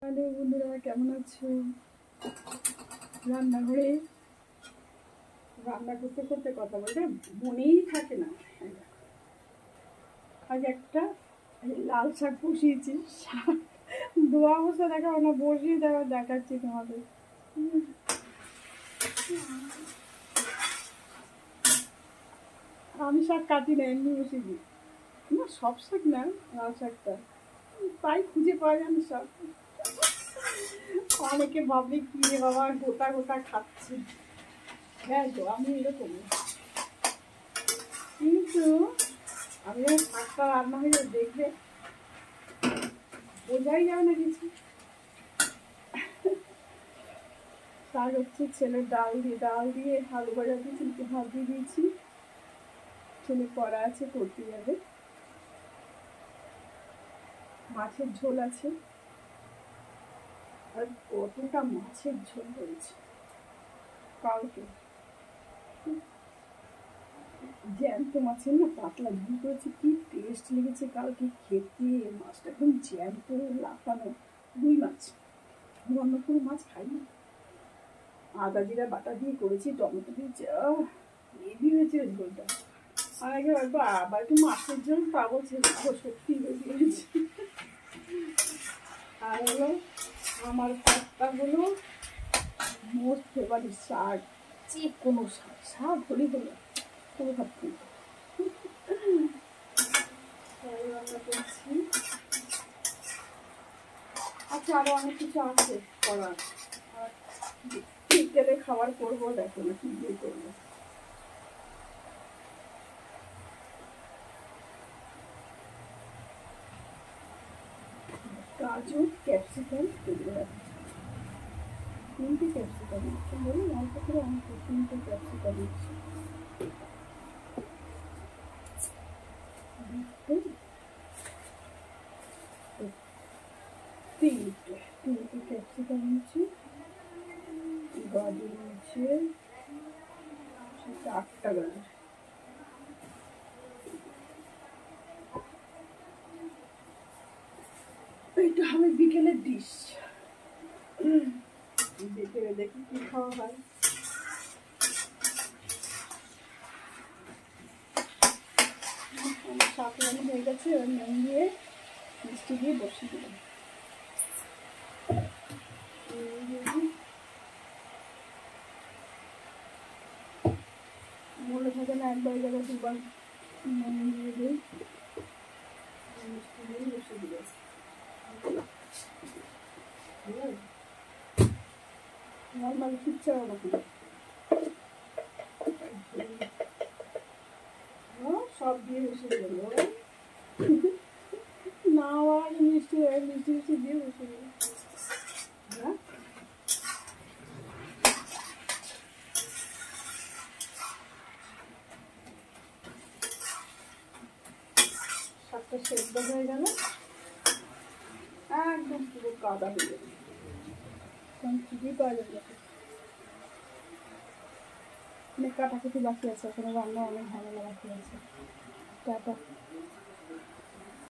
Hello বন্ধুরা, কেমন আছো? রান্নাঘরে রান্না করতে করতে কথা বলতে মনেই থাকে না। আজ একটা লাল শাক বসিয়েছি, শাক ধোয়া অবস্থা দেখাবো না, বসিয়ে দেখাচ্ছি তোমাদের। আমি শাক কাটি না, এমনি বসিয়ে দিই না, সব শাক না, লাল শাকটা তাই খুঁজে পাওয়া যায় না শাক। অনেকে ভাববে কি রে বাবা, গোটা গোটা খাচ্ছে। হ্যাঁ তো আমি এরকম, কিন্তু আমি যখন শাকটা রান্না হয়ে দেখবে বোঝাই যাবে না কিছু। শাক হচ্ছে ছেলের ডাল দিয়ে আলু ভাজা দিয়ে ছেলেকে ভাত দিয়ে দিয়েছি। ছেলে পড়া আছে, পড়তে যাবে। মাছের ঝোল আছে, আর কতটা মাছের ঝোল হয়েছে কালকে। জ্যান্ত মাছের না পাতলা ঝোল করেছে, কি টেস্ট লেগেছে কালকে খেতে। মাছটা একদম জ্যান্ত লাফানো, রুই মাছ। অন্য কোনো মাছ খাইনি। আদা জিরা বাটা দিয়ে করেছি, টমেটো দিয়ে, যা হেভি হয়েছে ঝোলটা। আর আগে আবার একটু মাছের ঝোল পাবো, সত্যি হেভি হয়েছে। আর হলো আমার ভাতটা হলো মোস্ট ফেভারিট শাক, যে কোনো শাক, শাক হলেই হলো, কোনো ভাত নেই। রান্না করছি, আচ্ছা আরো অনেক কিছু আছে করার। আর বিকেলে খাবার করবো, দেখো না কি দিয়ে করবো। কাজু, ক্যাপসিকাম, এগুলো রাখছি। 3টে ক্যাপসিকাম দিচ্ছি, বলি অল্প করে, অনেক 3টে ক্যাপসিকাম দিচ্ছি। তিনটে ক্যাপসিকাম নিচ্ছি, গাজর নিচ্ছে 8টা গাজর। এটা হবে বিকেলের ডিশ। বিকেলে দেখি কি খাওয়া হয়। আমার শাক রান্না হয়ে গেছে, এবার নুন দিয়ে মিষ্টি দিয়ে বসিয়ে দিলাম। মনে থাকে না, একবার জায়গায় দুবার নুন দিয়ে দিই, মিষ্টি দিয়ে বসিয়ে দিলাম। নর্মালি কিচ্ছু আমাকে সব দিয়ে বসে দিল না, আবার মিষ্টি মিষ্টি দিয়ে বসে দিল। হ্যাঁ, শাকটা সেদ্ধ হয়ে গেল, একদম পুরো কাদা হয়ে যাবে, কারণ কিছুই পাওয়া যাবে। অনেক কাটাকুটি বাকি আছে, এখানে রান্না অনেক ঝামেলা বাকি আছে। টাটা।